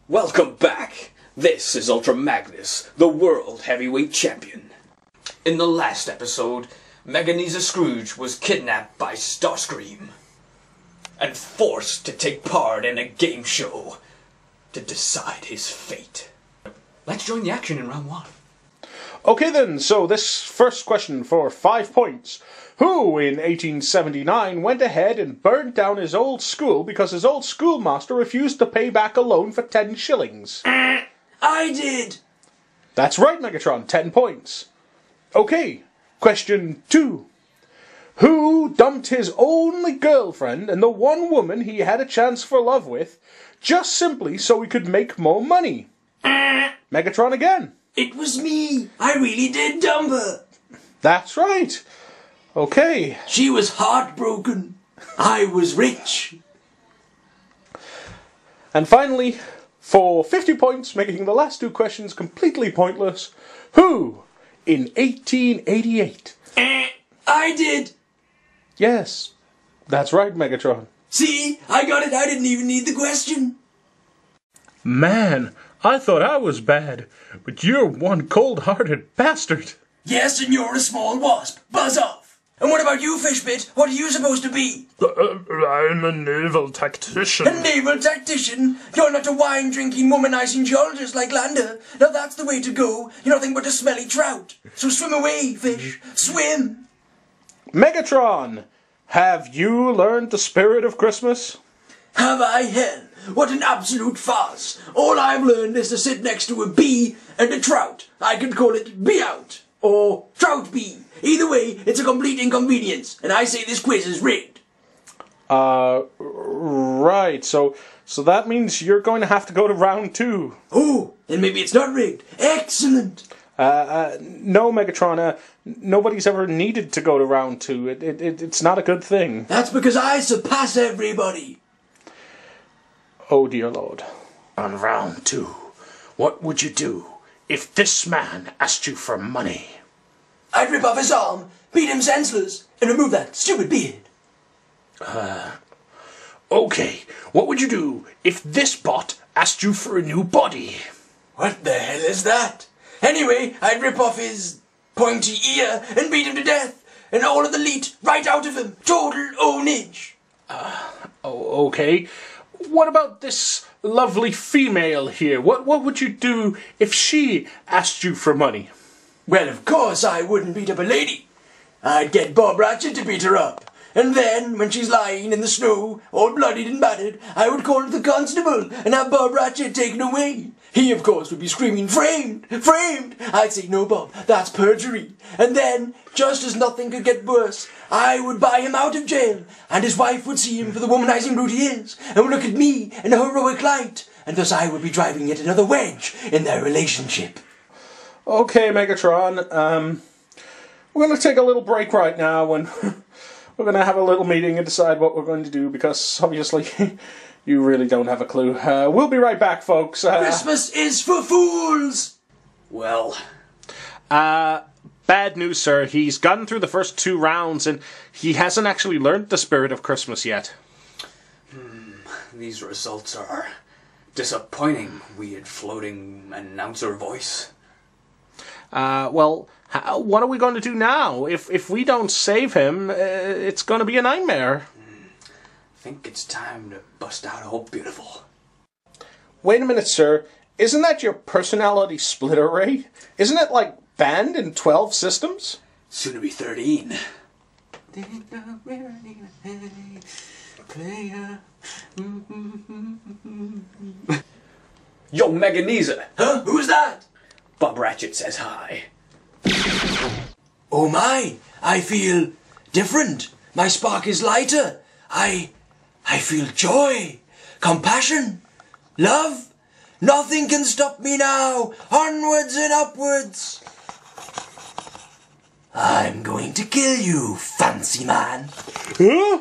Welcome back. This is Ultra Magnus, the World Heavyweight Champion. In the last episode, Meganeza Scrooge was kidnapped by Starscream and forced to take part in a game show to decide his fate. Let's join the action in round one. Okay then, so this first question for 5 points. Who in 1879 went ahead and burned down his old school because his old schoolmaster refused to pay back a loan for 10 shillings? I did! That's right, Megatron, 10 points. Okay, question 2. Who dumped his only girlfriend and the one woman he had a chance for love with just simply so he could make more money? Megatron again. It was me! I really did dump her! That's right. Okay. She was heartbroken. I was rich. And finally, for 50 points, making the last 2 questions completely pointless, who in 1888? I did! Yes, that's right, Megatron. See? I got it. I didn't even need the question. Man, I thought I was bad, but you're one cold-hearted bastard. Yes, and you're a small wasp. Buzz off. And what about you, Fishbit? What are you supposed to be? I'm a naval tactician. A naval tactician? You're not a wine-drinking, womanizing geologist like Lander. Now that's the way to go. You're nothing but a smelly trout. So swim away, fish. Swim. Megatron, have you learned the spirit of Christmas? Have I? Hell, what an absolute farce. All I've learned is to sit next to a bee and a trout. I could call it Bee Out, or Trout Bee. Either way, it's a complete inconvenience, and I say this quiz is rigged. Right, so that means you're going to have to go to round 2. Oh, then maybe it's not rigged. Excellent. No, Megatron, nobody's ever needed to go to round 2. It's not a good thing. That's because I surpass everybody. Oh, dear Lord. On round 2, what would you do if this man asked you for money? I'd rip off his arm, beat him senseless, and remove that stupid beard. Okay, what would you do if this bot asked you for a new body? What the hell is that? Anyway, I'd rip off his pointy ear and beat him to death, and all of the leet right out of him. Total ownage. Okay. What about this lovely female here? What would you do if she asked you for money? Well, of course I wouldn't beat up a lady. I'd get Bob Ratchet to beat her up. And then, when she's lying in the snow, all bloodied and battered, I would call the constable and have Bob Ratchet taken away. He, of course, would be screaming, "Framed! Framed!" I'd say, "No, Bob, that's perjury." And then, just as nothing could get worse, I would buy him out of jail, and his wife would see him for the womanizing brute he is, and would look at me in a heroic light, and thus I would be driving yet another wedge in their relationship. Okay, Megatron, we're going to take a little break right now, and we're going to have a little meeting and decide what we're going to do, because obviously you really don't have a clue. We'll be right back, folks. Christmas is for fools! Well, bad news, sir. He's gotten through the first 2 rounds, and he hasn't actually learned the spirit of Christmas yet. these results are disappointing, weird floating announcer voice. Well, what are we going to do now? If we don't save him, it's going to be a nightmare. I think it's time to bust out Old Beautiful. Wait a minute, sir. Isn't that your personality split array? Isn't it, like, banned in 12 systems? Soon to be 13. Yo, Meganeza! Huh? Who's that? Bob Ratchet says hi. Oh my, I feel different. My spark is lighter. I feel joy, compassion, love. Nothing can stop me now. Onwards and upwards. I'm going to kill you, fancy man. Huh?